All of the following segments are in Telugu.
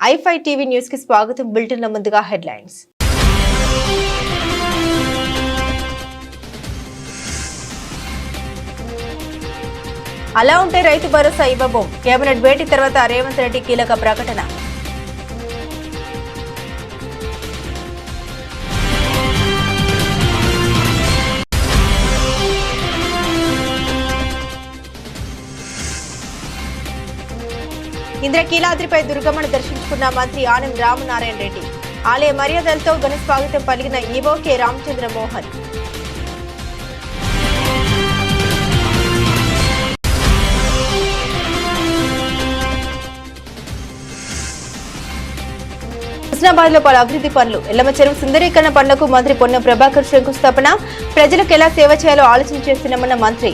ఐ5 టీవీ న్యూస్ కి స్వాగతం. బులెటిన్ లో ముందుగా హెడ్లైన్స్. అలా ఉంటే రైతు భరోసా ఇవ్వబోం. కేబినెట్ భేటీ తర్వాత రేవంత్ రెడ్డి కీలక ప్రకటన. ఇంద్రకీలాద్రిపై దుర్గమ్మను దర్శించుకున్న మంత్రి ఆనం రామనారాయణ రెడ్డి. ఆలయ మర్యాదలతో ఘన స్వాగతం పలికిన ఈవో కె రామచంద్ర మోహన్. హుస్నాబాద్ లో పలు అభివృద్ధి పనులు. ఎల్లమ్మ చెరువు సుందరీకరణ పనులకు మంత్రి పొన్నం ప్రభాకర్ శంకుస్థాపన. ప్రజలకు ఎలా సేవ చేయాలో ఆలోచన చేస్తున్నామన్న మంత్రి.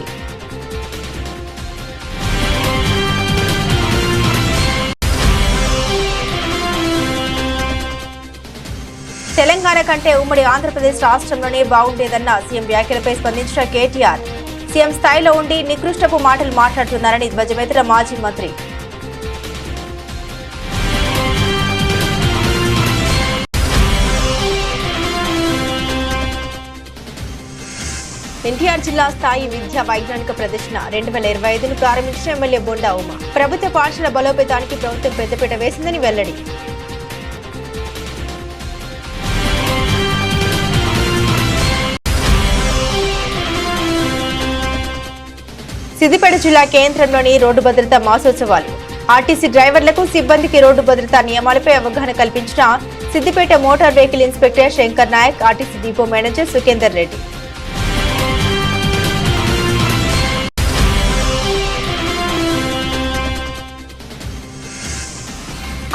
తెలంగాణ కంటే ఉమ్మడి ఆంధ్రప్రదేశ్ రాష్ట్రంలోనే బాగుండేదన్న సీఎం వ్యాఖ్యలపై స్పందించిన కేటీఆర్. సీఎం స్థాయిలో ఉండి నికృష్టపు మాటలు మాట్లాడుతున్నారని ధ్వజమెత్తిన మాజీ మంత్రి. ఎన్టీఆర్ జిల్లా స్థాయి విద్యా వైజ్ఞానిక ప్రదర్శన 2025ను ప్రారంభించిన ఎమ్మెల్యే బొండా ఉమా. ప్రభుత్వ పాఠశాల బలోపేతానికి ప్రభుత్వం పెద్దపీట వేసిందని వెల్లడి. సిద్దిపేట జిల్లా కేంద్రంలోని రోడ్డు భద్రతా మాసోత్సవాలు. ఆర్టీసీ డ్రైవర్లకు సిబ్బందికి రోడ్డు భద్రతా నియమాలపై అవగాహన కల్పించిన Siddipet motor vehicle inspector Shankar Naik, RTC depot manager Sukhender Reddy.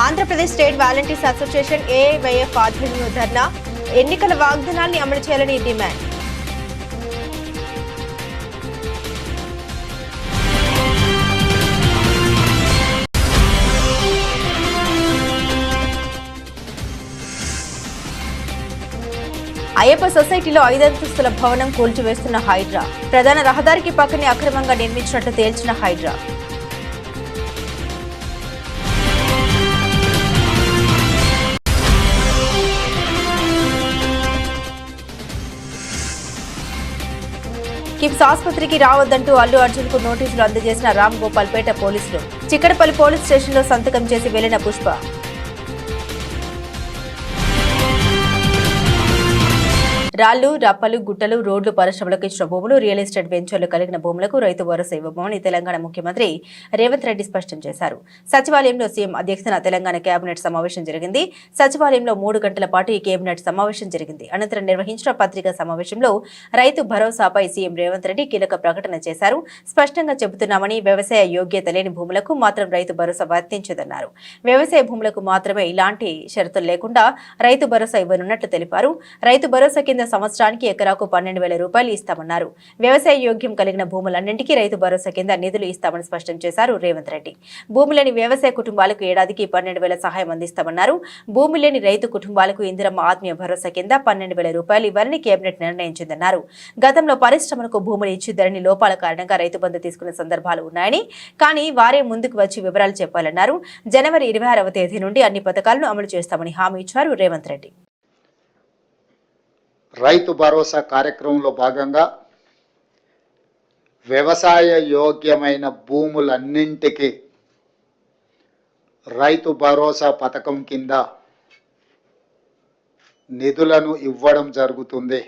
Andhra Pradesh state volunteers association AIYF ఆధ్వర్యంలో ధర్నా. ఎన్నికల వాగ్దానాల్ని అమలు చేయాలని డిమాండ్. అయ్యప్ప సొసైటీలో 5 అంతస్తుల భవనం కూల్చివేస్తున్న హైడ్రా. ప్రధాన రహదారికి పక్కనే అక్రమంగా నిర్మించినట్లు తేల్చిన హైడ్రా. కిమ్స్ ఆసుపత్రికి రావద్దంటూ అల్లు అర్జున్ కు నోటీసులు అందజేసిన రామ్ గోపాల్ పేట పోలీసులు. చిక్కడపల్లి పోలీస్ స్టేషన్లో సంతకం చేసి వెళ్లిన పుష్ప. రాళ్లు, రప్పలు, గుట్టలు, రోడ్లు, పరిశ్రమలకు ఇచ్చిన భూములు, రియల్ ఎస్టేట్ వెంచర్లు కలిగిన భూములకు రైతు భరోసా ఇవ్వబోమని తెలంగాణ ముఖ్యమంత్రి రేవంత్ రెడ్డి స్పష్టం చేశారు. సచివాలయంలో సీఎం అధ్యక్షతన తెలంగాణ కేబినెట్ సమావేశం జరిగింది. సచివాలయంలో 3 గంటల పాటు ఈ కేబినెట్ సమావేశం జరిగింది. అనంతరం నిర్వహించిన పత్రికా సమావేశంలో రైతు భరోసాపై సీఎం రేవంత్ రెడ్డి కీలక ప్రకటన చేశారు. స్పష్టంగా చెబుతున్నామని, వ్యవసాయ యోగ్యత లేని భూములకు మాత్రం రైతు భరోసా వర్తించదన్నారు. వ్యవసాయ భూములకు మాత్రమే ఇలాంటి షరతులు లేకుండా రైతు భరోసా ఇవ్వనున్నట్లు తెలిపారు. రైతు భరోసా కింద సంవత్సరానికి ఎకరాకు 12,000 రూపాయలు ఇస్తామన్నారు. వ్యవసాయ యోగ్యం కలిగిన భూములన్నింటికీ రైతు భరోసా కింద నిధులు ఇస్తామని స్పష్టం చేశారు రేవంత్ రెడ్డి. భూమి లేని వ్యవసాయ కుటుంబాలకు ఏడాదికి 12,000 సహాయం అందిస్తామన్నారు. భూమి లేని రైతు కుటుంబాలకు ఇందిరమ్మ ఆత్మీయ భరోసా కింద 12,000 రూపాయలు ఇవ్వాలని కేబినెట్ నిర్ణయించిందన్నారు. గతంలో పరిశ్రమలకు భూములు ఇచ్చిద్దరని లోపాల కారణంగా రైతు బంధు తీసుకున్న సందర్భాలు ఉన్నాయని, కానీ వారే ముందుకు వచ్చి వివరాలు చెప్పాలన్నారు. జనవరి 26వ తేదీ నుండి అన్ని పథకాలను అమలు చేస్తామని హామీ ఇచ్చారు రేవంత్ రెడ్డి. రైతు భరోసా కార్యక్రమంలో భాగంగా వ్యవసాయ యోగ్యమైన భూములన్నింటికి రైతు భరోసా పథకం కింద నిధులను ఇవ్వడం జరుగుతుంది.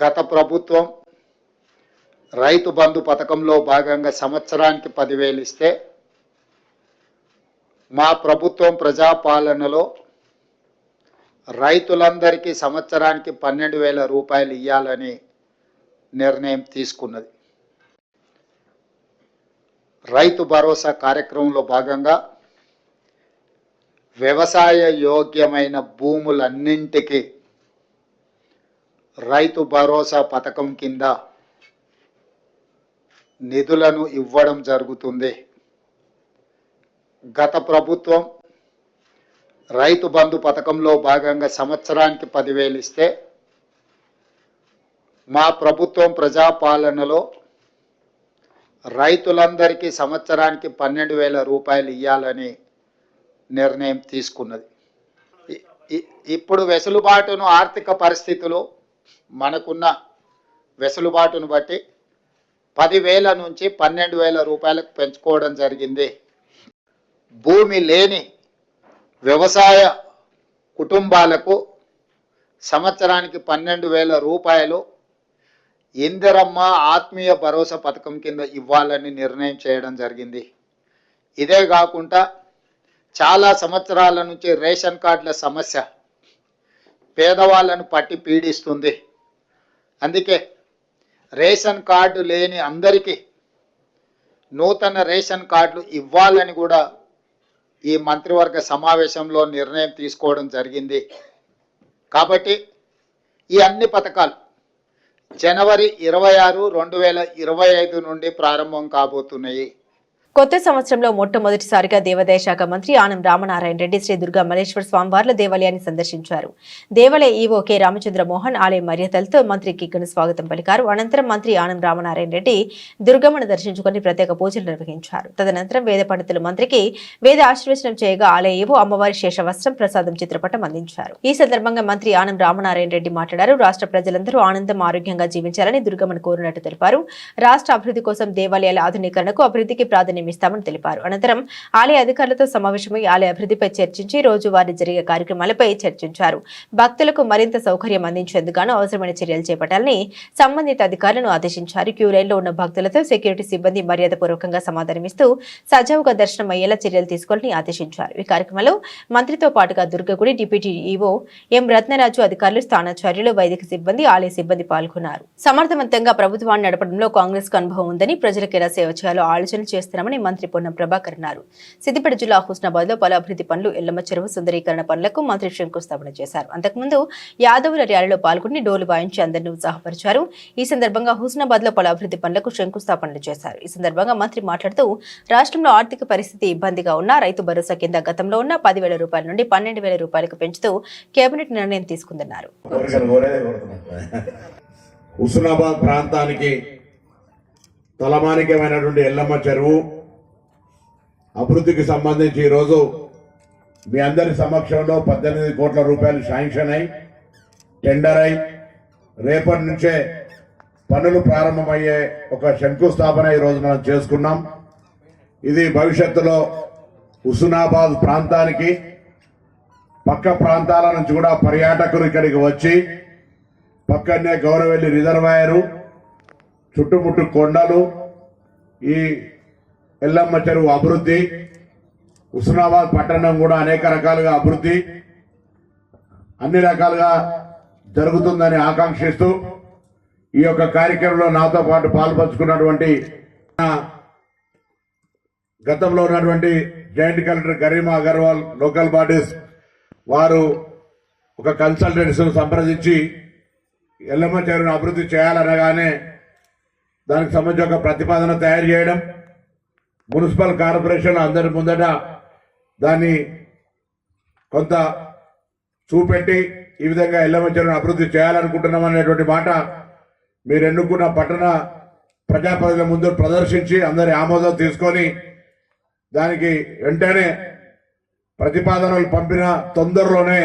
గత ప్రభుత్వం రైతు బంధు పథకంలో భాగంగా సంవత్సరానికి 10,000 ఇస్తే, మా ప్రభుత్వం ప్రజాపాలనలో రైతులందరికీ సంవత్సరానికి 12,000 రూపాయలు ఇవ్వాలని నిర్ణయం తీసుకున్నది. రైతు భరోసా కార్యక్రమంలో భాగంగా వ్యవసాయ యోగ్యమైన భూములన్నింటికి రైతు భరోసా పథకం కింద నిధులను ఇవ్వడం జరుగుతుంది. గత ప్రభుత్వం రైతు బంధు పథకంలో భాగంగా సంవత్సరానికి 10,000 ఇస్తే, మా ప్రభుత్వం ప్రజాపాలనలో రైతులందరికీ సంవత్సరానికి 12,000 రూపాయలు ఇవ్వాలని నిర్ణయం తీసుకున్నది. ఇప్పుడు వెసులుబాటును ఆర్థిక పరిస్థితులు మనకున్న వెసులుబాటును బట్టి 10,000 నుంచి 12,000 రూపాయలకు పెంచుకోవడం జరిగింది. భూమి లేని వ్యవసాయ కుటుంబాలకు సంవత్సరానికి 12,000 రూపాయలు ఇందిరమ్మ ఆత్మీయ భరోసా పథకం కింద ఇవ్వాలని నిర్ణయం చేయడం జరిగింది. ఇదే కాకుండా చాలా సంవత్సరాల నుంచి రేషన్ కార్డుల సమస్య పేదవాళ్ళను పట్టి పీడిస్తుంది. అందుకే రేషన్ కార్డు లేని అందరికీ నూతన రేషన్ కార్డులు ఇవ్వాలని కూడా ఈ మంత్రివర్గ సమావేశంలో నిర్ణయం తీసుకోవడం జరిగింది. కాబట్టి ఈ అన్ని పథకాలు జనవరి 26, 2025 నుండి ప్రారంభం కాబోతున్నాయి. కొత్త సంవత్సరంలో మొట్టమొదటిసారిగా దేవాదాయ శాఖ మంత్రి ఆనం రామనారాయణ రెడ్డి శ్రీ దుర్గా మల్లేశ్వర స్వామివార్ల దేవాలయాన్ని సందర్శించారు. దేవాలయ ఈవో కె రామచంద్ర మోహన్ ఆలయ మర్యాదలతో మంత్రికి ఘన స్వాగతం పలికారు. అనంతరం మంత్రి ఆనం రామనారాయణ రెడ్డి దుర్గమ్మను దర్శించుకుని ప్రత్యేక పూజలు నిర్వహించారు. తదనంతరం వేద పండితులు మంత్రికి వేద ఆశీర్వచనం చేయగా ఆలయ ఈవో అమ్మవారి శేషవస్త్రం ప్రసాదం చిత్రపటం అందించారు. ఈ సందర్భంగా మంత్రి ఆనం రామనారాయణ రెడ్డి మాట్లాడారు. రాష్ట్ర ప్రజలందరూ ఆనందం ఆరోగ్యంగా జీవించాలని దుర్గమ్మను కోరినట్టు తెలిపారు. రాష్ట్ర అభివృద్ధి కోసం దేవాలయాల ఆధునీకరణకు అభివృద్ధికి ప్రాధాన్యం ఇస్తామని తెలిపారు. అనంతరం ఆలయ అధికారులతో సమావేశమై ఆలయ అభివృద్ధిపై చర్చించి రోజువారీ జరిగే కార్యక్రమాలపై చర్చించారు. భక్తులకు మరింత సౌకర్యం అందించేందుకు అవసరమైన చర్యలు చేపట్టాలని సంబంధిత అధికారులను ఆదేశించారు. క్యూ లైన్లో ఉన్న భక్తులతో సెక్యూరిటీ సిబ్బంది మర్యాదపూర్వకంగా సమాధానమిస్తూ సజావుగా దర్శనం అయ్యేలా చర్యలు తీసుకోవాలని ఆదేశించారు. ఈ కార్యక్రమంలో మంత్రితో పాటుగా దుర్గగుడి డిప్యూటీ ఈవో ఎం రత్నరాజు, అధికారులు, స్థానాచార్యులు, వైదిక సిబ్బంది, ఆలయ సిబ్బంది పాల్గొన్నారు. సమర్థవంతంగా ప్రభుత్వాన్ని నడపడంలో కాంగ్రెస్ కు అనుభవం ఉందని, ప్రజలకు ఎలా సేవ చేయాలో ఆలోచన చేస్తున్నామని మంత్రి పొన్నం ప్రభాకర్ అన్నారు. సిద్దిపేట జిల్లా హుస్నాబాద్ లో పలు అభివృద్ధి పనులు, ఎల్లమ్మ చెరువు సుందరీకరణ పనులకు మంత్రి శంకుస్థాపన చేశారు. అంతకుముందు యాదవుల ర్యాలీలో పాల్గొని డోలు వాయించి అందరినీ ఉత్సాహపరిచారు. ఈ సందర్భంగా హుస్నాబాద్ లో పలు అభివృద్ధి పనులకు శంకుస్థాపనలు చేశారు. ఈ సందర్భంగా మంత్రి మాట్లాడుతూ రాష్ట్రంలో ఆర్థిక పరిస్థితి ఇబ్బందిగా ఉన్న రైతు భరోసా కింద గతంలో ఉన్న 10,000 రూపాయల నుండి 12,000 రూపాయలకు పెంచుతూ కేబినెట్ నిర్ణయం తీసుకుందన్నారు. హుస్నాబాద్ ప్రాంతానికి తలమానికమైనటువంటి ఎల్లమ్మ చెరువు అభివృద్ధికి సంబంధించి ఈరోజు మీ అందరి సమక్షంలో 18 కోట్ల రూపాయలు శాంక్షన్ అయి టెండర్ అయి రేపటి నుంచే పనులు ప్రారంభమయ్యే ఒక శంకుస్థాపన ఈరోజు మనం చేసుకున్నాం. ఇది భవిష్యత్తులో హుస్నాబాద్ ప్రాంతానికి పక్క ప్రాంతాల నుంచి కూడా పర్యాటకులు ఇక్కడికి వచ్చి పక్కనే గౌరవెల్లి రిజర్వాయరు, చుట్టుముట్టు కొండలు, ఈ ఎల్లమ్మ చెరువు అభివృద్ధి, హుస్నాబాద్ పట్టణం కూడా అనేక రకాలుగా అభివృద్ధి అన్ని రకాలుగా జరుగుతుందని ఆకాంక్షిస్తూ ఈ యొక్క కార్యక్రమంలో నాతో పాటు పాల్పంచుకున్నటువంటి గతంలో ఉన్నటువంటి joint collector Garima Agarwal, local bodies వారు ఒక కన్సల్టెంట్స్ సంప్రదించి ఎల్లమ్మ చెరువును అభివృద్ధి చేయాలనగానే దానికి సంబంధించి ఒక ప్రతిపాదన తయారు చేయడం, మున్సిపల్ కార్పొరేషన్ అందరి ముందట దాన్ని కొంత చూపెట్టి ఈ విధంగా ఎల్లమ్మ చెరువును అభివృద్ధి చేయాలనుకుంటున్నాం అనేటువంటి మాట మీరు ఎన్నుకున్న పట్టణ ప్రజాప్రతినిధుల ముందు ప్రదర్శించి అందరి ఆమోదం తీసుకొని దానికి వెంటనే ప్రతిపాదనలు పంపిన తొందరలోనే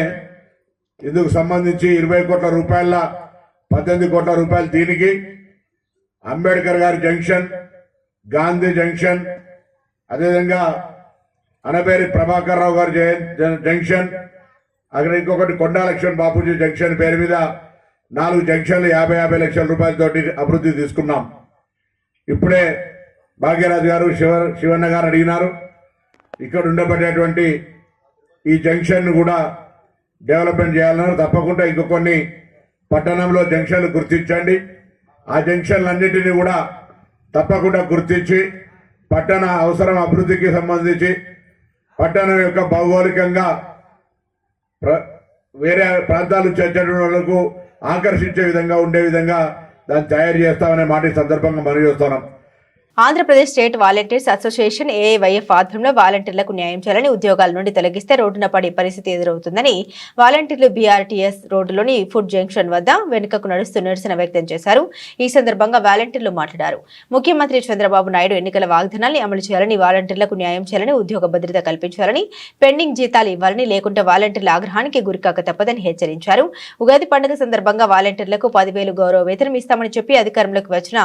ఇందుకు సంబంధించి 20 కోట్ల రూపాయల 18 కోట్ల రూపాయలు దీనికి అంబేద్కర్ గారి జంక్షన్, గాంధీ జంక్షన్, అదేవిధంగా అనబేరి ప్రభాకర్ రావు గారి జంక్షన్, అక్కడ ఇంకొకటి కొండా లక్ష్మణ్ బాపూజీ జంక్షన్ పేరు మీద 4 జంక్షన్లు 50 లక్షల రూపాయలతోటి అభివృద్ధి తీసుకున్నాం. ఇప్పుడే భాగ్యరాజు గారు, శివన్న గారు అడిగినారు. ఇక్కడ ఉండబడేటువంటి ఈ జంక్షన్ కూడా డెవలప్మెంట్ చేయాలన్నారు. తప్పకుండా ఇంకో కొన్ని పట్టణంలో జంక్షన్లు గుర్తించండి. ఆ జంక్షన్లన్నింటినీ కూడా తప్పకుండా గుర్తించి పట్టణ అవసరం అభివృద్ధికి సంబంధించి పట్టణం యొక్క భౌగోళికంగా వేరే ప్రాంతాల నుంచి వచ్చేటువంటి వాళ్లకు ఆకర్షించే విధంగా ఉండే విధంగా దాన్ని తయారు చేస్తామనే మాట ఈ సందర్భంగా మనం చేస్తున్నాం. Andhra Pradesh state volunteers association AIYF ఆధ్వర్యంలో వాలంటీర్లకు న్యాయం చేయాలని ఉద్యోగాల నుండి తొలగిస్తే రోడ్డున పడే పరిస్థితి ఎదురవుతుందని వాలంటీర్లు బీఆర్టీఎస్ రోడ్డులోని ఫుడ్ జంక్షన్ వద్ద వెనుకకు నడుస్తూ నిరసన వ్యక్తం చేశారు. ఈ సందర్భంగా వాలంటీర్లు మాట్లాడారు. ముఖ్యమంత్రి చంద్రబాబు నాయుడు ఎన్నికల వాగ్దానాన్ని అమలు చేయాలని, వాలంటీర్లకు న్యాయం చేయాలని, ఉద్యోగ భద్రత కల్పించాలని, పెండింగ్ జీతాలు ఇవ్వాలని, లేకుంటే వాలంటీర్ల ఆగ్రహానికి గురికాక తప్పదని హెచ్చరించారు. ఉగాది పండుగ సందర్భంగా వాలంటీర్లకు 10,000 గౌరవ వేతనం ఇస్తామని చెప్పి అధికారంలోకి వచ్చిన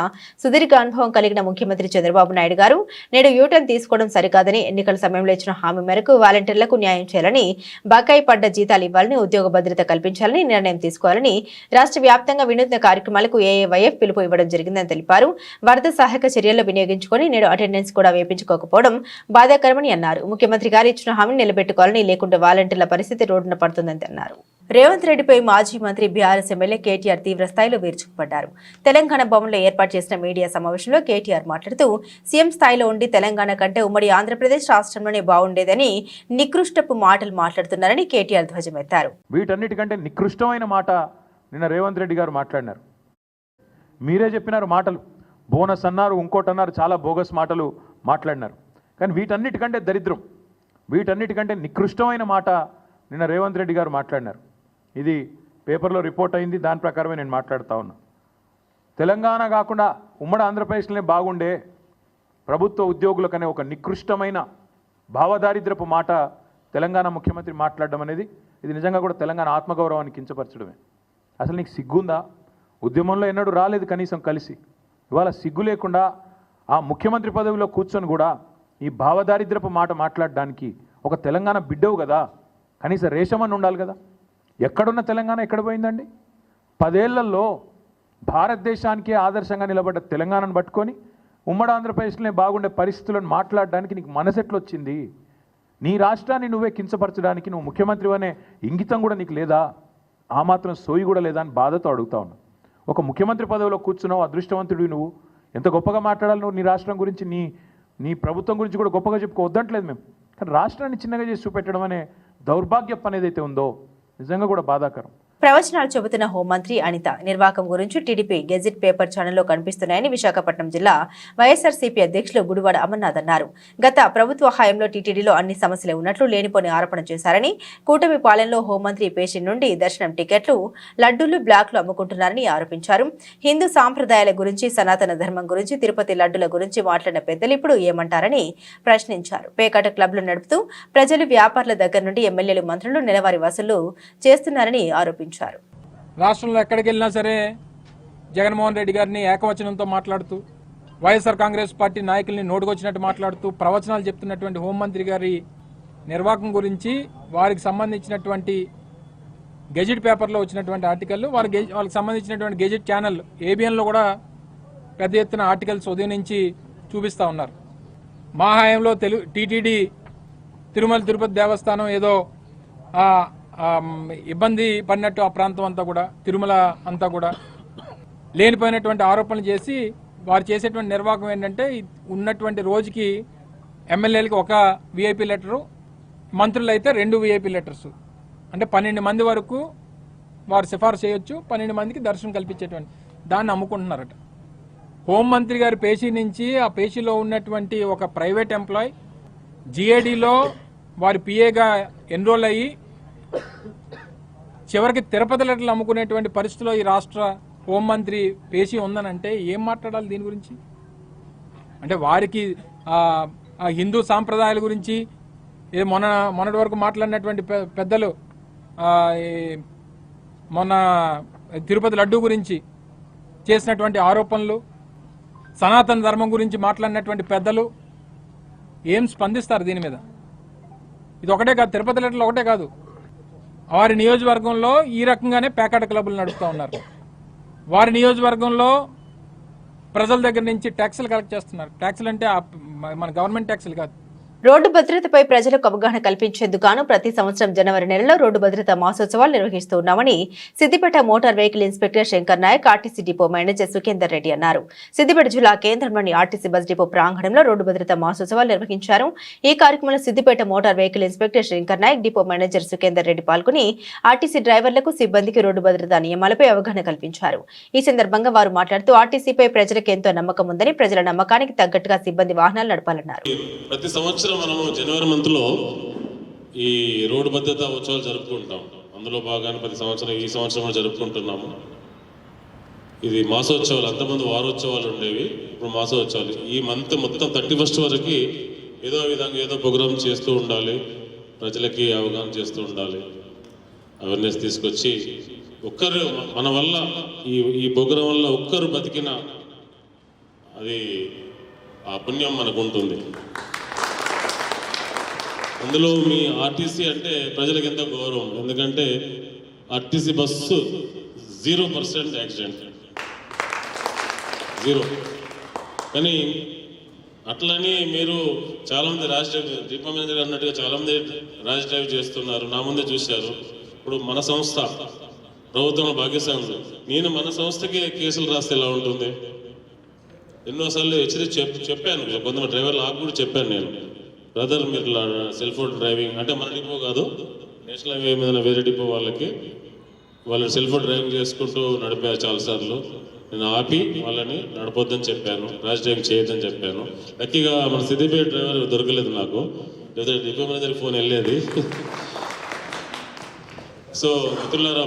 సుదీర్ఘ అనుభవం కలిగిన ముఖ్యమంత్రి చంద్రబాబు నాయుడు గారు నేడు యూటర్న్ తీసుకోవడం సరికాదని, ఎన్నికల సమయంలో ఇచ్చిన హామీ మేరకు వాలంటీర్లకు న్యాయం చేయాలని, బకాయి పడ్డ జీతాలు ఇవ్వాలని, ఉద్యోగ భద్రత కల్పించాలని నిర్ణయం తీసుకోవాలని రాష్ట్ర వ్యాప్తంగా వినూత్న కార్యక్రమాలకు ఏఐవైఎఫ్ పిలుపు ఇవ్వడం జరిగిందని తెలిపారు. వరద సహాయక చర్యల్లో వినియోగించుకొని నేడు అటెండెన్స్ కూడా వేయించుకోకపోవడం బాధాకరమని అన్నారు. ముఖ్యమంత్రి గారు ఇచ్చిన హామీని నిలబెట్టుకోవాలని, లేకుంటే వాలంటీర్ల పరిస్థితి రోడ్డున పడుతుందని అన్నారు. రేవంత్ రెడ్డిపై మాజీ మంత్రి బీఆర్ఎస్ ఎమ్మెల్యే కేటీఆర్ తీవ్ర స్థాయిలో విరుచుకుపడ్డారు. తెలంగాణ భవన్లో ఏర్పాటు చేసిన మీడియా సమావేశంలో కేటీఆర్ మాట్లాడుతూ సీఎం స్థాయిలో ఉండి తెలంగాణ కంటే ఉమ్మడి ఆంధ్రప్రదేశ్ రాష్ట్రంలోనే బాగుండేదని నికృష్టపు మాటలు మాట్లాడుతున్నారని కేటీఆర్ ధ్వజమెత్తారు. వీటన్నిటికంటే నికృష్టమైన మాట నిన్న రేవంత్ రెడ్డి గారు మాట్లాడినారు. మీరే చెప్పినారు మాటలు, బోనస్ అన్నారు, ఇంకోటి అన్నారు, చాలా బోగస్ మాటలు మాట్లాడినారు. కానీ వీటన్నిటికంటే దరిద్రం, వీటన్నిటికంటే నికృష్టమైన మాట నిన్న రేవంత్ రెడ్డి గారు మాట్లాడినారు. ఇది పేపర్లో రిపోర్ట్ అయింది, దాని ప్రకారమే నేను మాట్లాడుతూ ఉన్నా. తెలంగాణ కాకుండా ఉమ్మడి ఆంధ్రప్రదేశ్లోనే బాగుండే ప్రభుత్వ ఉద్యోగులకనే ఒక నికృష్టమైన భావదారిద్రపు మాట తెలంగాణ ముఖ్యమంత్రి మాట్లాడడం అనేది ఇది నిజంగా కూడా తెలంగాణ ఆత్మగౌరవాన్ని కించపరచడమే. అసలు నీకు సిగ్గుందా? ఉద్యమంలో ఎన్నడూ రాలేదు కనీసం కలిసి, ఇవాళ సిగ్గు లేకుండా ఆ ముఖ్యమంత్రి పదవిలో కూర్చొని కూడా ఈ భావదారిద్రపు మాట మాట్లాడడానికి ఒక తెలంగాణ బిడ్డవు కదా, కనీసం రేషమని ఉండాలి కదా. ఎక్కడున్న తెలంగాణ ఎక్కడ పోయిందండి? 10 ఏళ్లలో భారతదేశానికే ఆదర్శంగా నిలబడ్డ తెలంగాణను పట్టుకొని ఉమ్మడి ఆంధ్రప్రదేశ్లోనే బాగుండే పరిస్థితులను మాట్లాడడానికి నీకు మనసెట్లు వచ్చింది? నీ రాష్ట్రాన్ని నువ్వే కించపరచడానికి నువ్వు ముఖ్యమంత్రి అనే ఇంగితం కూడా నీకు లేదా? ఆ మాత్రం సోయి కూడా లేదా అని బాధతో అడుగుతా ఉన్నా. ఒక ముఖ్యమంత్రి పదవిలో కూర్చున్నావు, అదృష్టవంతుడివి నువ్వు. ఎంత గొప్పగా మాట్లాడాలి నువ్వు నీ రాష్ట్రం గురించి, నీ ప్రభుత్వం గురించి కూడా గొప్పగా చెప్పుకోవద్దంటలేదు మేము. కానీ రాష్ట్రాన్ని చిన్నగా చేసి చూపెట్టడం అనే దౌర్భాగ్యం అనేదైతే ఉందో నిజంగా కూడా బాధాకరం. ప్రవచనాలు చెబుతున్న హోంమంత్రి అనిత నిర్వాకం గురించి టీడీపీ గెజిట్ పేపర్ ఛానల్లో కనిపిస్తున్నాయని విశాఖపట్నం జిల్లా వైఎస్ఆర్సీపీ అధ్యక్షులు గుడివాడ అమర్నాథ్ అన్నారు. గత ప్రభుత్వ హయాంలో టీటీడీలో అన్ని సమస్యలే ఉన్నట్లు లేనిపోని ఆరోపణ చేశారని, కూటమి పాలనలో హోంమంత్రి పేషి నుండి దర్శనం టికెట్లు, లడ్డూలు, బ్లాక్లు అమ్ముకుంటున్నారని ఆరోపించారు. హిందూ సాంప్రదాయాల గురించి, సనాతన ధర్మం గురించి, తిరుపతి లడ్డుల గురించి మాట్లాడిన పెద్దలు ఇప్పుడు ఏమంటారని ప్రశ్నించారు. పేకాట క్లబ్లు నడుపుతూ ప్రజలు, వ్యాపారుల దగ్గర నుండి ఎమ్మెల్యేలు, మంత్రులు నెలవారీ వసూలు చేస్తున్నారని ఆరోపించారు. రాష్ట్రంలో ఎక్కడికి వెళ్ళినా సరే జగన్మోహన్ రెడ్డి గారిని ఏకవచనంతో మాట్లాడుతూ, వైఎస్ఆర్ కాంగ్రెస్ పార్టీ నాయకుల్ని నోటుకొచ్చినట్టు మాట్లాడుతూ ప్రవచనాలు చెప్తున్నటువంటి హోంమంత్రి గారి నిర్వాహకం గురించి, వారికి సంబంధించినటువంటి గెజిట్ పేపర్లో వచ్చినటువంటి ఆర్టికల్, వాళ్ళకి సంబంధించినటువంటి గెజిట్ ఛానల్ ఏబిఎన్లో కూడా పెద్ద ఎత్తున ఆర్టికల్స్ ఉదయం నుంచి చూపిస్తూ ఉన్నారు. మా హయాంలో టీటీడీ తిరుమల తిరుపతి దేవస్థానం ఏదో ఇబ్బంది పడినట్టు ఆ ప్రాంతం అంతా కూడా, తిరుమల అంతా కూడా లేనిపోయినటువంటి ఆరోపణలు చేసి వారు చేసేటువంటి నిర్వాహకం ఏంటంటే ఉన్నటువంటి రోజుకి ఎమ్మెల్యేలకి ఒక విఐపీ లెటరు, మంత్రులు అయితే 2 విఐపీ లెటర్స్, అంటే 12 మంది వరకు వారు సిఫార్సు చేయొచ్చు, 12 మందికి దర్శనం కల్పించేటువంటి దాన్ని అమ్ముకుంటున్నారట. హోంమంత్రి గారి పేషీ నుంచి ఆ పేషీలో ఉన్నటువంటి ఒక ప్రైవేట్ ఎంప్లాయ్ జిఏడిలో వారి పిఏగా ఎన్రోల్ అయ్యి చివరికి తిరుపతి లెటర్లు అమ్ముకునేటువంటి పరిస్థితిలో ఈ రాష్ట్ర హోంమంత్రి పేషీ ఉందనంటే ఏం మాట్లాడాలి దీని గురించి? అంటే వారికి హిందూ సాంప్రదాయాల గురించి మొన్నటి వరకు మాట్లాడినటువంటి పెద్దలు, మొన్న తిరుపతి లడ్డు గురించి చేసినటువంటి ఆరోపణలు, సనాతన ధర్మం గురించి మాట్లాడినటువంటి పెద్దలు ఏం స్పందిస్తారు దీని మీద? ఇది ఒకటే కాదు, తిరుపతి లెటర్లు ఒకటే కాదు, వారి నియోజకవర్గంలో ఈ రకంగానే పేకాట క్లబ్లు నడుస్తూ ఉన్నారు. వారి నియోజకవర్గంలో ప్రజల దగ్గర నుంచి ట్యాక్సులు కలెక్ట్ చేస్తున్నారు. ట్యాక్సులు అంటే మన గవర్నమెంట్ ట్యాక్సులు కాదు, రోడ్డు భద్రతపై ప్రజలకు అవగాహన కల్పించేందుకు గాను ప్రతి సంవత్సరం జనవరి నెలలో రోడ్డు భద్రతా మాసోత్సవాలు నిర్వహిస్తున్నామని Siddipet motor vehicle inspector Shankar Naik RTC depot manager Sukhender Reddy అన్నారు. సిద్దిపేట జిల్లా కేంద్రంలోని ఆర్టీసీ బస్ డిపో ప్రాంగణంలో రోడ్డు భద్రతా మాసోత్సవాలు నిర్వహించారు. ఈ కార్యక్రమంలో Siddipet motor vehicle inspector Shankar Nayak, depot manager Sukhender Reddy పాల్గొని ఆర్టీసీ డ్రైవర్లకు, సిబ్బందికి రోడ్డు భద్రతా నియమాలపై అవగాహన కల్పించారు. ఈ సందర్భంగా వారు మాట్లాడుతూ ఆర్టీసీపై ప్రజలకు ఎంతో నమ్మకం ఉందని, ప్రజల నమ్మకానికి తగ్గట్టుగా సిబ్బంది వాహనాలు నడపాలన్నారు. ప్రతి సంవత్సరం మనము జనవరి మంత్లో ఈ రోడ్డు భద్రతా ఉత్సవాలు జరుపుకుంటాం. అందులో భాగాన్ని ప్రతి సంవత్సరం ఈ సంవత్సరం జరుపుకుంటున్నాము. ఇది మాసోత్సవాలు, అంతకుముందు వారోత్సవాలు ఉండేవి, ఇప్పుడు మాసోత్సవాలు. ఈ మంత్ మొత్తం 31st వరకు ఏదో విధంగా ఏదో ప్రోగ్రామ్ చేస్తూ ఉండాలి, ప్రజలకి అవగాహన చేస్తూ ఉండాలి, అవేర్నెస్ తీసుకొచ్చి ఒక్కరు మన వల్ల ఈ ప్రోగ్రాం వల్ల ఒక్కరు బతికినా అది ఆ పుణ్యం మనకు ఉంటుంది. అందులో మీ ఆర్టీసీ అంటే ప్రజలకు ఎంతో గౌరవం. ఎందుకంటే ఆర్టీసీ బస్సు 0% యాక్సిడెంట్, 0. కానీ అట్లని మీరు చాలామంది ర్యాష్ డ్రైవ్, డిపో మేనేజర్ అన్నట్టుగా చాలామంది ర్యాష్ డ్రైవ్ చేస్తున్నారు, నా ముందే చూశారు. ఇప్పుడు మన సంస్థ ప్రభుత్వంలో భాగ్యస్వామి, నేను మన సంస్థకి కేసులు రాస్తే ఎలా ఉంటుంది? ఎన్నోసార్లు చెప్పాను, కొంతమంది డ్రైవర్లు నాకు కూడా చెప్పాను నేను, బ్రదర్ మీరు సెల్ ఫోన్ డ్రైవింగ్ అంటే మన డిపో కాదు, నేషనల్ హైవే మీద వేరే డిపో వాళ్ళకి వాళ్ళు సెల్ ఫోన్ డ్రైవింగ్ చేసుకుంటూ నడిపారు చాలాసార్లు. నేను ఆపి వాళ్ళని నడపొద్దని చెప్పాను, ర్యాష్ డ్రైవింగ్ చేయొద్దని చెప్పాను. లక్కీగా మన సిద్దిపేట డ్రైవర్ దొరకలేదు నాకు, లేదా డిపో మేనేజర్ ఫోన్ వెళ్ళేది. సో మిత్రులారా,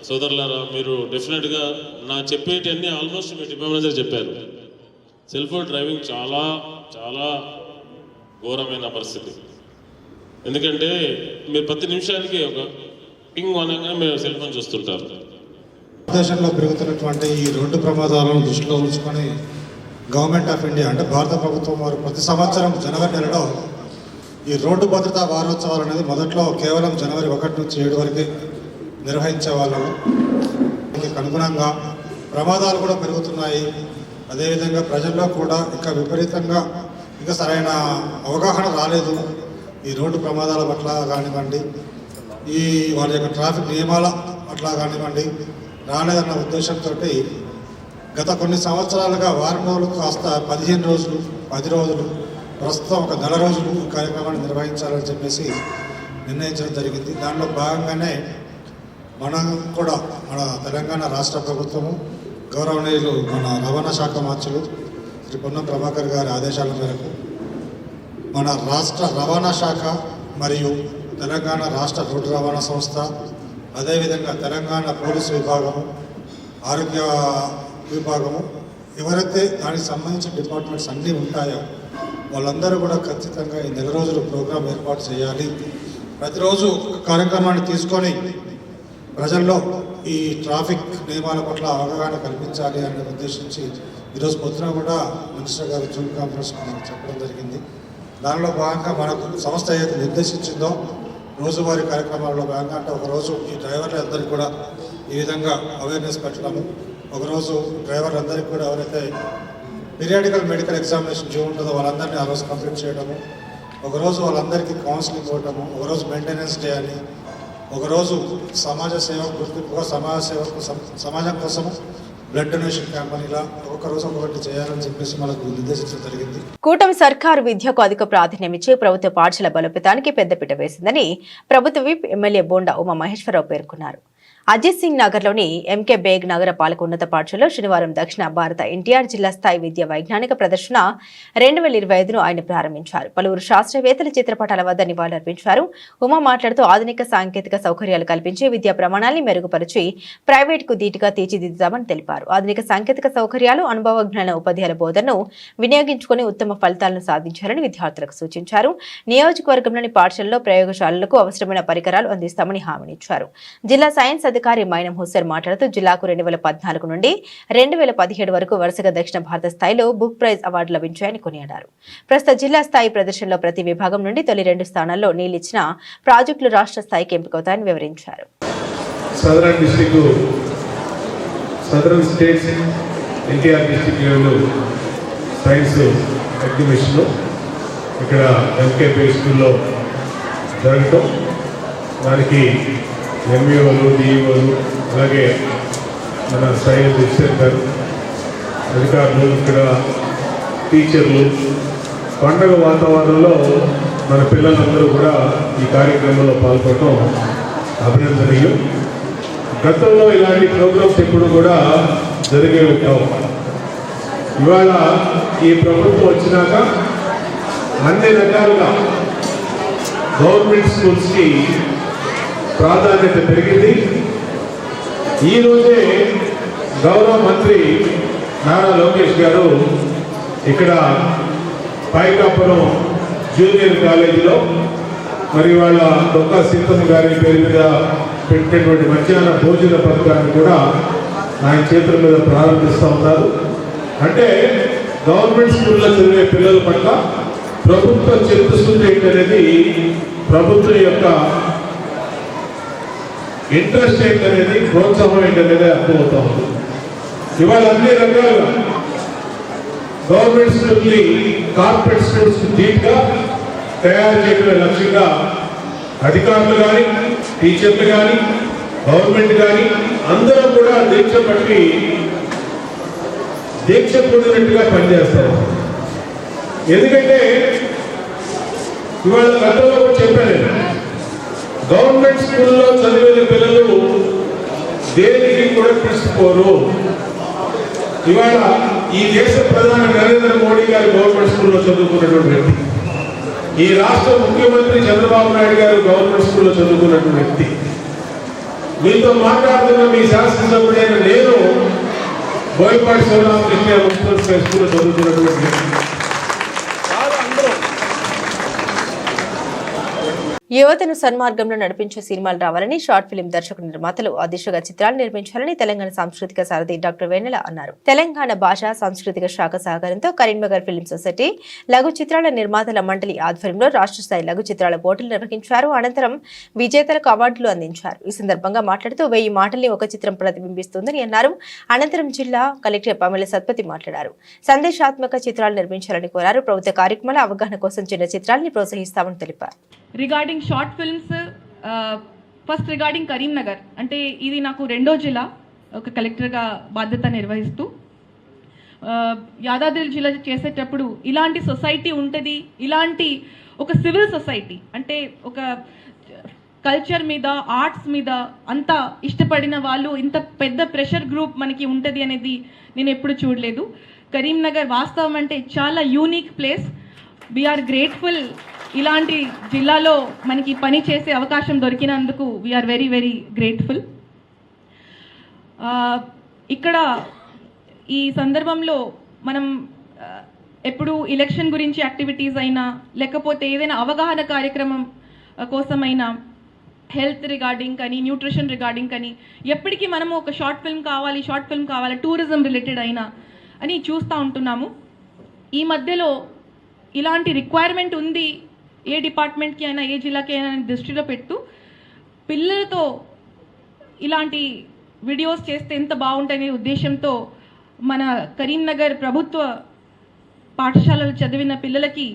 సోదరులారా, మీరు డెఫినెట్గా నా చెప్పేటన్నీ ఆల్మోస్ట్ మీ డిపో మేనేజర్ చెప్పారు. సెల్ ఫోన్ డ్రైవింగ్ చాలా చాలా ఘోరమైన పరిస్థితి. ఎందుకంటే మీరు ప్రతి నిమిషానికి ఒక పింగ్ అనగానే మీరు సెల్ ఫోన్ చూస్తుంటారు. దేశంలో పెరుగుతున్నటువంటి ఈ రోడ్డు ప్రమాదాలను దృష్టిలో ఉంచుకొని గవర్నమెంట్ ఆఫ్ ఇండియా అంటే భారత ప్రభుత్వం వారు ప్రతి సంవత్సరం జనవరి నెలలో ఈ రోడ్డు భద్రతా వారోత్సవాలు అనేది మొదట్లో కేవలం జనవరి 1 నుంచి 7 వరకే నిర్వహించేవాళ్ళు. దీనికి అనుగుణంగా ప్రమాదాలు కూడా పెరుగుతున్నాయి. అదేవిధంగా ప్రజల్లో కూడా ఇంకా విపరీతంగా ఇంకా సరైన అవగాహన రాలేదు ఈ రోడ్డు ప్రమాదాల పట్ల కానివ్వండి, ఈ వాళ్ళ యొక్క ట్రాఫిక్ నియమాల పట్ల కానివ్వండి రాలేదన్న ఉద్దేశంతో గత కొన్ని సంవత్సరాలుగా వారం రోజులు కాస్త 15 రోజులు, 10 రోజులు, ప్రస్తుతం ఒక నెల రోజులు ఈ కార్యక్రమాన్ని నిర్వహించాలని చెప్పేసి నిర్ణయించడం జరిగింది. దానిలో భాగంగానే మనం కూడా మన తెలంగాణ రాష్ట్ర ప్రభుత్వము గౌరవనీయులు మన రవాణా శాఖ మంత్రులు శ్రీ పొన్నం ప్రభాకర్ గారి ఆదేశాల మేరకు మన రాష్ట్ర రవాణా శాఖ మరియు తెలంగాణ రాష్ట్ర రోడ్డు రవాణా సంస్థ, అదేవిధంగా తెలంగాణ పోలీసు విభాగము, ఆరోగ్య విభాగము, ఎవరైతే దానికి సంబంధించిన డిపార్ట్మెంట్స్ అన్నీ ఉంటాయో వాళ్ళందరూ కూడా ఖచ్చితంగా ఈ నెల రోజులు ప్రోగ్రాం ఏర్పాటు చేయాలి. ప్రతిరోజు కార్యక్రమాన్ని తీసుకొని ప్రజల్లో ఈ ట్రాఫిక్ నియమాల పట్ల అవగాహన కల్పించాలి అనే ఉద్దేశించి ఈరోజు పొద్దున కూడా మినిస్టర్ గారు జూమ్ కాన్ఫరెన్స్ మనకు చెప్పడం జరిగింది. దానిలో భాగంగా మనకు సంస్థ ఏదైతే నిర్దేశించిందో రోజువారీ కార్యక్రమాల్లో భాగంగా అంటే ఒకరోజు ఈ డ్రైవర్లందరికీ కూడా ఈ విధంగా అవేర్నెస్ పెట్టడము, ఒకరోజు డ్రైవర్లందరికీ కూడా ఎవరైతే పీరియాడికల్ మెడికల్ ఎగ్జామినేషన్ డ్యూ ఉంటుందో వాళ్ళందరినీ ఆ రోజు కంప్లీట్ చేయడము, ఒకరోజు వాళ్ళందరికీ కౌన్సిలింగ్ ఇవ్వడము, ఒకరోజు మెయింటెనెన్స్ డే అని, ఒకరోజు సమాజ సేవ గుర్తింపుగా సమాజం కోసము బ్లడ్ డొనేషన్ క్యాంపెయిన్, ఇలా ఒక్కొక్క రోజు ఒక్కొక్కటి చేయాలని చెప్పేసి మనకు నిర్దేశించడం జరిగింది. కూటమి సర్కారు విద్యకు అధిక ప్రాధాన్యం ఇచ్చి ప్రభుత్వ పాఠశాల బలోపేతానికి పెద్దపీట వేసిందని ప్రభుత్వ విప్ ఎమ్మెల్యే బోండా ఉమా మహేశ్వరరావు పేర్కొన్నారు. అజిత్ సింగ్ నగర్లోని ఎంకే బేగ్ నగర పాలక ఉన్నత పాఠశాలలో శనివారం దక్షిణ భారత ఎన్టీఆర్ జిల్లా స్థాయి విద్యా వైజ్ఞానిక ప్రదర్శన 2025ను ఆయన ప్రారంభించారు. పలువురు శాస్త్రవేత్తల చిత్రపటాల వద్ద నివాళులర్పించారు. ఉమా మాట్లాడుతూ ఆధునిక సాంకేతిక సౌకర్యాలు కల్పించి విద్యా ప్రమాణాన్ని మెరుగుపరిచి ప్రైవేటుకు ధీటుగా తీర్చిదిద్దామని తెలిపారు. ఆధునిక సాంకేతిక సౌకర్యాలు, అనుభవజ్ఞాన ఉపాధ్యాయుల బోధనను వినియోగించుకుని ఉత్తమ ఫలితాలను సాధించాలని విద్యార్థులకు సూచించారు. నియోజకవర్గంలోని పాఠశాలలో ప్రయోగశాలలకు అవసరమైన పరికరాలు అందిస్తామని హామీనిచ్చారు. జిల్లా సైన్స్ అధికారి మైనం హుస్సేన్ మాట్లాడుతూ జిల్లాకు 2014 నుండి 2017 వరకు వరుసగా దక్షిణ భారత స్థాయిలో బుక్ ప్రైజ్ అవార్డు లభించాయని కొనియాడారు. ప్రస్తుత జిల్లా స్థాయి ప్రదర్శనలో ప్రతి విభాగం నుండి తొలి 2 స్థానాల్లో నిలిచిన ప్రాజెక్టులు రాష్ట్ర స్థాయికి ఎంపికవుతాయని వివరించారు. Southern states NTR district level science exhibition ఇక్కడ ఎంకేపీ స్కూల్లో జరగటం, దానికి ఎంఈఓలు, డిఈఓలు, అలాగే మన సైన్స్ ఇన్స్పెక్టర్ అధికారులు, ఇక్కడ టీచర్లు, పండగ వాతావరణంలో మన పిల్లలందరూ కూడా ఈ కార్యక్రమంలో పాల్గొనడం అభినందనీయం. గతంలో ఇలాంటి ప్రోగ్రామ్స్ ఎప్పుడు కూడా జరిగేవి కావు. ఇవాళ ఈ ప్రభుత్వం వచ్చినాక అన్ని రకాలుగా గవర్నమెంట్ స్కూల్స్కి ప్రాధాన్యత పెరిగింది. ఈరోజే గౌరవ మంత్రి నారా లోకేష్ గారు ఇక్కడ పైకాపురం జూనియర్ కాలేజీలో మరి వాళ్ళ డొక్కా సీతమ్మ గారి పేరు మీద పెట్టినటువంటి మధ్యాహ్న భోజన పథకాన్ని కూడా ఆయన చేతుల మీద ప్రారంభిస్తూ ఉన్నారు. అంటే గవర్నమెంట్ స్కూల్లో చదివే పిల్లల పట్ల ప్రభుత్వం చిత్తశుద్ధి ఏంటనేది, ప్రభుత్వం యొక్క ఇంట్రెస్ట్ ఏంటనేది, ప్రోత్సాహం ఏంటనేది అర్థమవుతా ఉంది. ఇవాళ అన్ని రకాలుగా గవర్నమెంట్ స్కూల్ని కార్పొరేట్ స్కూల్స్ ధీటుగా తయారు చేయడమే లక్ష్యంగా అధికారులు కానీ, టీచర్లు కానీ, గవర్నమెంట్ కానీ అందరూ కూడా దీక్ష పొందినట్టుగా పనిచేస్తారు. ఎందుకంటే ఇవాళ గతంలో కూడా చెప్పాను, గవర్నమెంట్ స్కూల్లో చదివిన పిల్లలు దేనికి కూడా తీసుకోరు. ఇవాళ ఈ దేశ ప్రధాని నరేంద్ర మోడీ గారు గవర్నమెంట్ స్కూల్లో చదువుకున్నటువంటి వ్యక్తి, ఈ రాష్ట్ర ముఖ్యమంత్రి చంద్రబాబు నాయుడు గారు గవర్నమెంట్ స్కూల్లో చదువుకున్నటువంటి వ్యక్తి, మీతో మాట్లాడుతున్న మీ శాసనసభ్యుడైన నేను బోయపాటి శివరామకృష్ణ మున్సిపల్ స్కూల్లో చదువుకున్నటువంటి వ్యక్తి. యువతను సన్మార్గంలో నడిపించే సినిమాలు రావాలని షార్ట్ ఫిల్మ్ దర్శకుడు నిర్మాతలు ఆ దిశగా చిత్రాలు నిర్మించాలని తెలంగాణ సాంస్కృతిక సారథి డాక్టర్ వెన్నెల అన్నారు. తెలంగాణ భాషా సాంస్కృతిక శాఖ సహకారంతో కరీంనగర్ ఫిల్మ్ సొసైటీ లఘు చిత్రాల నిర్మాతల మండలి ఆధ్వర్యంలో రాష్ట్ర స్థాయి లఘు చిత్రాల పోటీలు నిర్వహించారు. అనంతరం విజేతలకు అవార్డులు అందించారు. ఈ సందర్భంగా మాట్లాడుతూ 1000 మాటల్ని ఒక చిత్రం ప్రతిబింబిస్తుందని అన్నారు. అనంతరం జిల్లా కలెక్టర్ పమేల సత్పతి మాట్లాడారు. సందేశాత్మక చిత్రాలు నిర్మించాలని కోరారు. ప్రభుత్వ కార్యక్రమాల అవగాహన కోసం చిన్న చిత్రాలని ప్రోత్సహిస్తామని తెలిపారు. Regarding short films, first regarding Karimnagar, అంటే ఇది నాకు 2వ జిల్లా ఒక కలెక్టర్గా బాధ్యత నిర్వహిస్తూ యాదాద్రి జిల్లా చేసేటప్పుడు ఇలాంటి సొసైటీ ఉంటుంది, ఇలాంటి ఒక సివిల్ సొసైటీ అంటే ఒక కల్చర్ మీద, ఆర్ట్స్ మీద అంత ఇష్టపడిన వాళ్ళు, ఇంత పెద్ద ప్రెషర్ గ్రూప్ మనకి ఉంటుంది అనేది నేను ఎప్పుడు చూడలేదు. కరీంనగర్ వాస్తవం అంటే చాలా యూనిక్ ప్లేస్. వీఆర్ గ్రేట్ఫుల్ ఇలాంటి జిల్లాలో మనకి పని చేసే అవకాశం దొరికినందుకు వీఆర్ వెరీ వెరీ గ్రేట్ఫుల్. ఇక్కడ ఈ సందర్భంలో మనం ఎప్పుడు ఎలక్షన్ గురించి యాక్టివిటీస్ అయినా, లేకపోతే ఏదైనా అవగాహన కార్యక్రమం కోసమైనా, హెల్త్ రిగార్డింగ్ కానీ, న్యూట్రిషన్ రిగార్డింగ్ కానీ, ఎప్పటికీ మనము ఒక షార్ట్ ఫిల్మ్ కావాలి, టూరిజం రిలేటెడ్ అయినా అని చూస్తూ ఉంటున్నాము. ఈ మధ్యలో ఇలాంటి రిక్వైర్మెంట్ ఉంది, ఏ డిపార్ట్మెంట్కి అయినా, ఏ జిల్లాకి అయినా దృష్టిలో పెట్టు పిల్లలతో ఇలాంటి వీడియోస్ చేస్తే ఎంత బాగుంటుందనే ఉద్దేశంతో మన కరీంనగర్ ప్రభుత్వ పాఠశాలలు చదివిన పిల్లలకి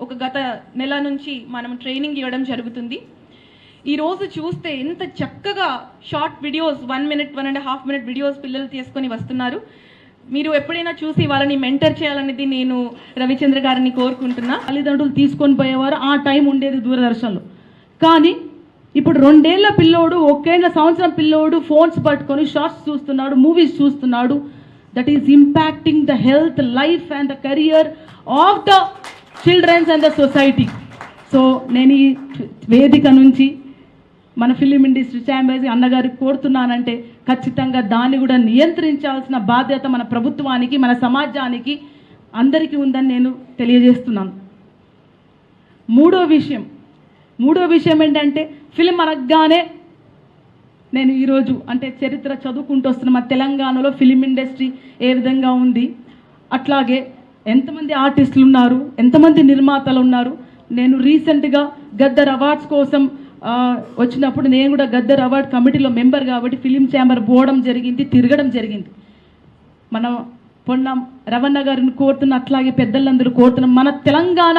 ఒక గత నెల నుంచి మనం ట్రైనింగ్ ఇవ్వడం జరుగుతుంది. ఈరోజు చూస్తే ఎంత చక్కగా short videos 1 minute, 1.5 minute videos పిల్లలు తీసుకొని వస్తున్నారు. మీరు ఎప్పుడైనా చూసి వాళ్ళని మెంటర్ చేయాలనేది నేను రవిచంద్ర గారిని కోరుకుంటున్నా. తల్లిదండ్రులు తీసుకొని పోయేవారు, ఆ టైం ఉండేది దూరదర్శన్లో. కానీ ఇప్పుడు 2 ఏళ్ల పిల్లోడు, 1 ఏళ్ల సంవత్సరం పిల్లోడు ఫోన్స్ పట్టుకొని షార్ట్స్ చూస్తున్నాడు, మూవీస్ చూస్తున్నాడు. That is impacting the health, life and the career of the childrens and the society. So నేను ఈ వేదిక నుంచి మన ఫిలిం ఇండస్ట్రీ ఛాంబర్స్ అన్నగారికి కోరుతున్నానంటే, ఖచ్చితంగా దాన్ని కూడా నియంత్రించాల్సిన బాధ్యత మన ప్రభుత్వానికి, మన సమాజానికి అందరికీ ఉందని నేను తెలియజేస్తున్నాను. మూడో విషయం ఏంటంటే, ఫిలిం అనగానే నేను ఈరోజు అంటే చరిత్ర చదువుకుంటూ వస్తున్న మన తెలంగాణలో ఫిలిం ఇండస్ట్రీ ఏ విధంగా ఉంది, అట్లాగే ఎంతమంది ఆర్టిస్టులు ఉన్నారు, ఎంతమంది నిర్మాతలు ఉన్నారు. నేను రీసెంట్గా గద్దర్ అవార్డ్స్ కోసం వచ్చినప్పుడు నేను కూడా గద్దర్ అవార్డ్ కమిటీలో మెంబర్ కాబట్టి ఫిలిం ఛాంబర్ పోవడం జరిగింది, తిరగడం జరిగింది. మనం పొన్నం రవణ గారిని కోరుతున్న, అట్లాగే పెద్దలందరూ కోరుతున్నాం, మన తెలంగాణ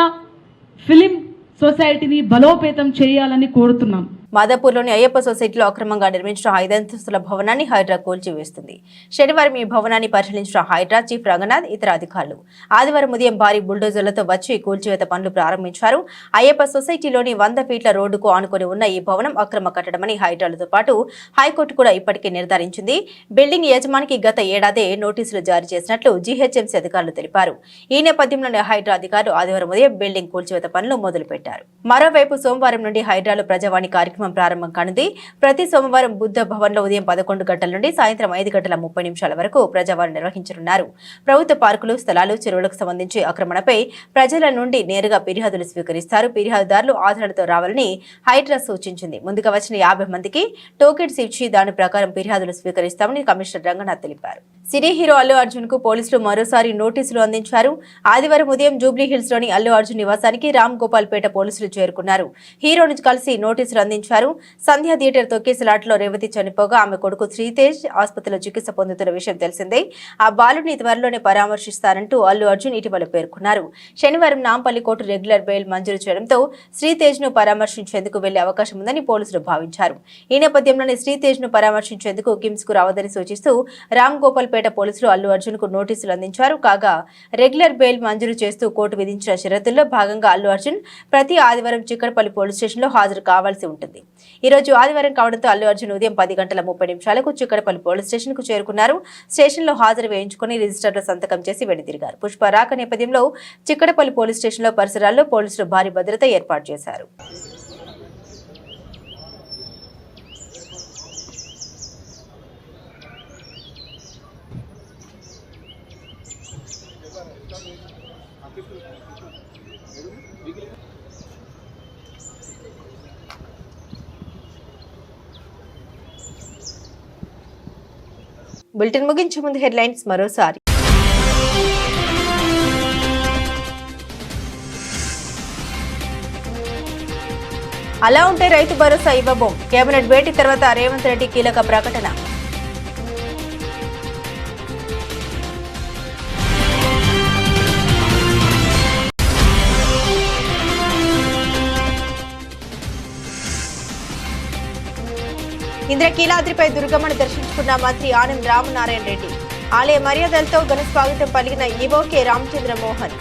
ఫిలిం సొసైటీని బలోపేతం చేయాలని కోరుతున్నాం. మాదాపూర్లోని అయ్యప్ప సొసైటీలో అక్రమంగా నిర్మించిన 5 అంతస్తుల భవనాన్ని హైడ్రా కూల్చివేస్తుంది. శనివారం ఈ భవనాన్ని పరిశీలించిన హైడ్రా చీఫ్ రంగనాథ్ ఇతర అధికారులు ఆదివారం ఉదయం భారీ బుల్డోజర్లతో వచ్చి కూల్చివేత పనులు ప్రారంభించారు. అయ్యప్ప సొసైటీలోని 100 ఫీట్ల రోడ్డుకు ఆనుకొని ఉన్న ఈ భవనం అక్రమ కట్టడమని హైడ్రాలతో పాటు హైకోర్టు కూడా ఇప్పటికే నిర్ధారించింది. బిల్డింగ్ యజమానికి గత ఏడాదే నోటీసులు జారీ చేసినట్లు జీహెచ్ఎంసీ అధికారులు తెలిపారు. ఈ నేపథ్యంలోనే హైడ్రా అధికారులు ఆదివారం ఉదయం బిల్డింగ్ కూల్చివేత పనులు మొదలుపెట్టారు. మరోవైపు సోమవారం నుండి హైడ్రాలో ప్రజావాణి కార్యక్రమం ప్రారంభం కానుంది. ప్రతి సోమవారం బుద్ధ భవన్లో ఉదయం 11 గంటల నుండి సాయంత్రం 5:30 వరకు ప్రజావాణి నిర్వహించనున్నారు. ప్రభుత్వ పార్కులు, స్థలాలు, చెరువులకు సంబంధించి ఆక్రమణపై ప్రజల నుండి నేరుగా ఫిర్యాదులు స్వీకరిస్తారు. ఫిర్యాదుదారులు ఆధారాలతో రావాలని హైడ్రా సూచించింది. ముందుగా వచ్చిన 50 మందికి టోకెన్స్ ఇచ్చి దాని ప్రకారం ఫిర్యాదులు స్వీకరిస్తామని కమిషనర్ రంగనాథ్ తెలిపారు. సినీ హీరో అల్లు అర్జున్ కు పోలీసులు మరోసారి నోటీసులు అందించారు. ఆదివారం ఉదయం జూబ్లీ హిల్స్ లోని అల్లు అర్జున్ నివాసానికి రామ్ గోపాల్ పేట పోలీసులు చేరుకున్నారు. హీరోను కలిసి నోటీసులు అందించారు. సంధ్యా థియేటర్ తొక్కేసలాటలో రేవతి చనిపోగా ఆమె కొడుకు శ్రీతేజ్ ఆసుపత్రిలో చికిత్స పొందుతున్న విషయం తెలిసిందే. ఆ బాలుడిని త్వరలోనే పరామర్శిస్తారంటూ అల్లు అర్జున్ ఇటీవల పేర్కొన్నారు. శనివారం నాంపల్లి కోర్టు రెగ్యులర్ బెయిల్ మంజూరు చేయడంతో శ్రీతేజ్ ను పరామర్శించేందుకు వెళ్లే అవకాశం ఉందని పోలీసులు భావించారు. ఈ నేపథ్యంలోనే శ్రీతేజ్ ను పరామర్శించేందుకు కిమ్స్ కు రావద్దని సూచిస్తూ రామ్ గోపాల్ పేట పోలీసులు అల్లు అర్జున్ కు నోటీసులు అందించారు. కాగా రెగ్యులర్ బెయిల్ మంజూరు చేస్తూ కోర్టు విధించిన షరతుల్లో భాగంగా అల్లు అర్జున్ ప్రతి ఆదివారం చిక్కడపల్లి పోలీస్ స్టేషన్ లో హాజరు కావాల్సి ఉంటుంది. ఈ రోజు ఆదివారం కావడంతో అల్లు అర్జున్ ఉదయం 10:30 చిక్కడపల్లి పోలీస్ స్టేషన్ కు చేరుకున్నారు. స్టేషన్ లో హాజరు వేయించుకుని రిజిస్టర్ లో సంతకం చేసి వెనుదిరిగారు. పుష్ప రాక నేపథ్యంలో చిక్కడపల్లి పోలీస్ స్టేషన్ లో పరిసరాల్లో పోలీసులు భారీ భద్రత ఏర్పాటు చేశారు. బులెటిన్ ముగించే ముందు హెడ్లైన్స్ మరోసారి. అలా ఉంటే రైతు భరోసా ఇవ్వబోం. కేబినెట్ భేటీ తర్వాత రేవంత్ రెడ్డి కీలక ప్రకటన. ఇంద్రకీలాద్రిపై దుర్గమ్మను దర్శించుకున్న మంత్రి ఆనం రామనారాయణ రెడ్డి. ఆలయ మర్యాదలతో ఘన స్వాగతం పలికిన ఈవో కె రామచంద్ర మోహన్.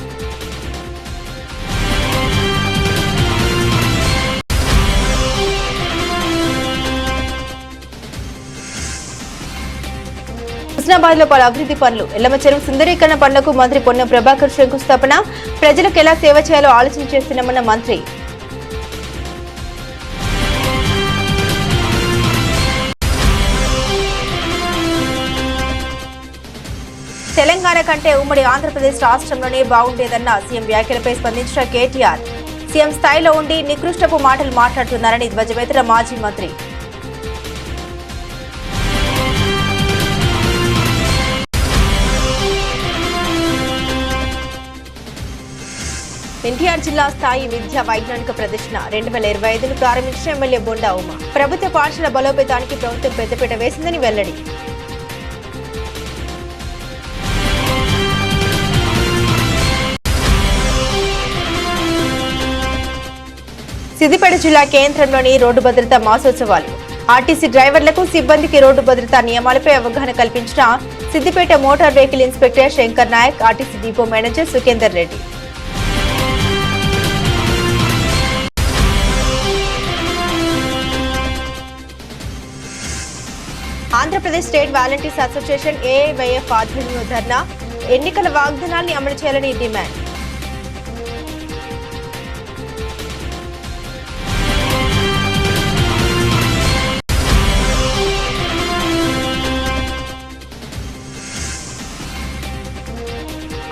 హుస్నాబాద్ లో పలు అభివృద్ధి పనులు. ఎల్లమ్మ చెరువు సుందరీకరణ పనులకు మంత్రి పొన్నం ప్రభాకర్ శంకుస్థాపన. ప్రజలకు ఎలా సేవ చేయాలో ఆలోచన చేస్తున్నామన్న మంత్రి. తెలంగాణ కంటే ఉమ్మడి ఆంధ్రప్రదేశ్ రాష్ట్రంలోనే బాగుండేదన్న సీఎం వ్యాఖ్యలపై స్పందించిన కేటీఆర్. సీఎం స్థాయిలో ఉండి నికృష్టపు మాటలు మాట్లాడుతున్నారని ధ్వజమెత్తిన మాజీ మంత్రి. ఎన్టీఆర్ జిల్లా స్థాయి విద్యా వైజ్ఞానిక ప్రదర్శన 2025ను ప్రారంభించిన ఎమ్మెల్యే బొండా ఉమ. ప్రభుత్వ పాఠశాల బలోపేతానికి ప్రభుత్వం పెద్దపీట వేసిందని వెల్లడి. సిద్దిపేట జిల్లా కేంద్రంలోని రోడ్డు భద్రతా మాసోత్సవాలు. ఆర్టీసీ డ్రైవర్లకు, సిబ్బందికి రోడ్డు భద్రతా నియమాలపై అవగాహన కల్పించిన Siddipet motor vehicle inspector Shankar Naik, RTC depot manager Sukhender Reddy. Andhra Pradesh state volunteers association AIYF ఆధ్వర్యంలో ధర్నా. ఎన్నికల వాగ్దానాల్ని అమలు చేయాలని డిమాండ్.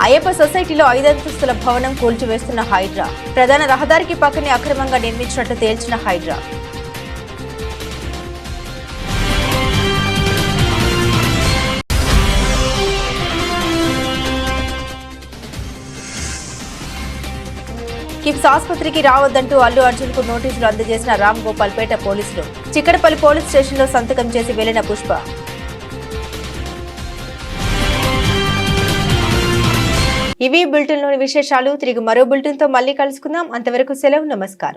అయ్యప్ప సొసైటీలో 5 అంతస్తుల భవనం కూల్చివేస్తున్న హైడ్రా. ప్రధాన రహదారికి పక్కనే అక్రమంగా నిర్మించినట్లు తేల్చిన హైడ్రా. కిమ్స్ ఆసుపత్రికి రావద్దంటూ అల్లు అర్జున్ కు నోటీసులు అందజేసిన రామ్ గోపాల్ పేట పోలీసులు. చిక్కడపల్లి పోలీస్ స్టేషన్ లో సంతకం చేసి వెళ్లిన పుష్ప. ఇవి బులెటిన్లోని విశేషాలు. తిరిగి మరో బులెటిన్తో మళ్ళీ కలుసుకుందాం. అంతవరకు సెలవు. నమస్కారం.